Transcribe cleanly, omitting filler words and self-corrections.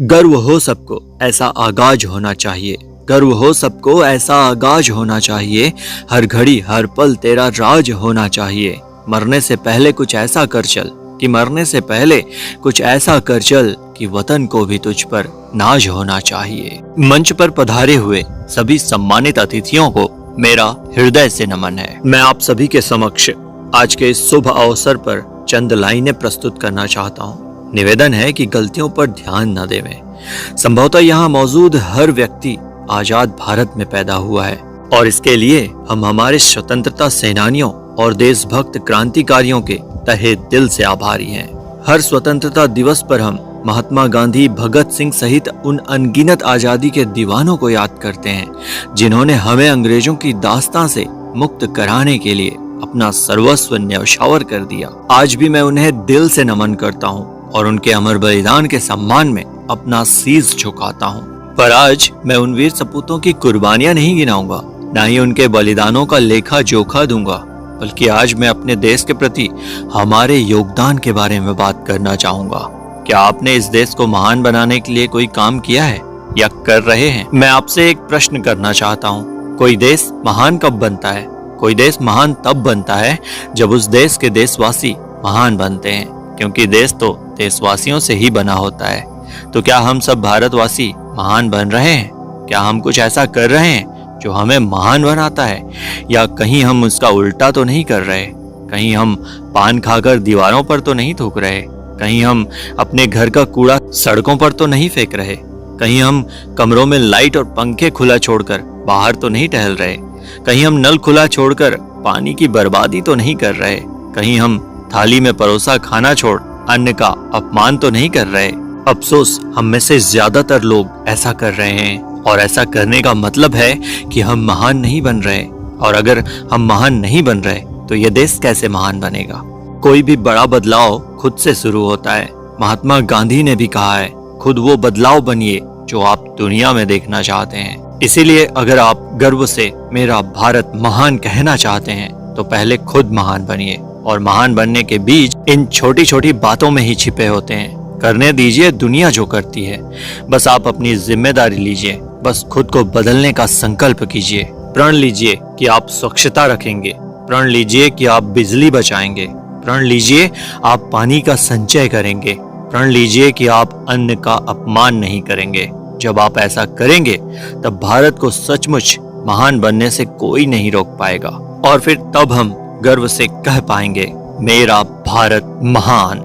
गर्व हो सबको, ऐसा आगाज होना चाहिए। गर्व हो सबको, ऐसा आगाज होना चाहिए। हर घड़ी हर पल तेरा राज होना चाहिए। मरने से पहले कुछ ऐसा कर चल कि मरने से पहले कुछ ऐसा कर चल कि वतन को भी तुझ पर नाज होना चाहिए। मंच पर पधारे हुए सभी सम्मानित अतिथियों को मेरा हृदय से नमन है। मैं आप सभी के समक्ष आज के इस शुभ अवसर पर चंद लाइनें प्रस्तुत करना चाहता हूँ। निवेदन है कि गलतियों पर ध्यान न देवें। संभवतः यहाँ मौजूद हर व्यक्ति आजाद भारत में पैदा हुआ है और इसके लिए हम हमारे स्वतंत्रता सेनानियों और देशभक्त क्रांतिकारियों के तहे दिल से आभारी हैं। हर स्वतंत्रता दिवस पर हम महात्मा गांधी, भगत सिंह सहित उन अनगिनत आजादी के दीवानों को याद करते हैं जिन्होंने हमें अंग्रेजों की दास्तां से मुक्त कराने के लिए अपना सर्वस्व न्यौछावर कर दिया। आज भी मैं उन्हें दिल से नमन करता हूँ और उनके अमर बलिदान के सम्मान में अपना शीश झुकाता हूँ। पर आज मैं उन वीर सपूतों की कुर्बानियां नहीं गिनाऊंगा, न ही उनके बलिदानों का लेखा जोखा दूंगा, बल्कि आज मैं अपने देश के प्रति हमारे योगदान के बारे में बात करना चाहूंगा। क्या आपने इस देश को महान बनाने के लिए कोई काम किया है या कर रहे हैं? मैं आपसे एक प्रश्न करना चाहता हूँ। कोई देश महान कब बनता है? कोई देश महान तब बनता है जब उस देश के देशवासी महान बनते हैं, क्योंकि देश तो देशवासियों से ही बना होता है। तो क्या हम सब भारतवासी महान बन रहे हैं? क्या हम कुछ ऐसा कर रहे हैं जो हमें महान बनाता है, या कहीं हम उसका उल्टा तो नहीं कर रहे? कहीं हम पान खाकर दीवारों पर तो नहीं थूक रहे? कहीं हम अपने घर का कूड़ा सड़कों पर तो नहीं फेंक रहे? कहीं हम कमरों में लाइट और पंखे खुला छोड़कर बाहर तो नहीं टहल रहे? कहीं हम नल खुला छोड़कर पानी की बर्बादी तो नहीं कर रहे? कहीं हम थाली में परोसा खाना छोड़ अन्न का अपमान तो नहीं कर रहे? अफसोस, हम में से ज्यादातर लोग ऐसा कर रहे हैं, और ऐसा करने का मतलब है कि हम महान नहीं बन रहे। और अगर हम महान नहीं बन रहे तो ये देश कैसे महान बनेगा? कोई भी बड़ा बदलाव खुद से शुरू होता है। महात्मा गांधी ने भी कहा है, खुद वो बदलाव बनिए जो आप दुनिया में देखना चाहते हैं। इसीलिए अगर आप गर्व से मेरा भारत महान कहना चाहते हैं तो पहले खुद महान बनिए। और महान बनने के बीज इन छोटी छोटी बातों में ही छिपे होते हैं। करने दीजिए दुनिया जो करती है, बस आप अपनी जिम्मेदारी लीजिए। बस खुद को बदलने का संकल्प कीजिए। प्रण लीजिए कि आप स्वच्छता रखेंगे। प्रण लीजिए कि आप बिजली बचाएंगे। प्रण लीजिए आप पानी का संचय करेंगे। प्रण लीजिए कि आप अन्न का अपमान नहीं करेंगे। जब आप ऐसा करेंगे तब भारत को सचमुच महान बनने से कोई नहीं रोक पाएगा, और फिर तब हम गर्व से कह पाएंगे, मेरा भारत महान।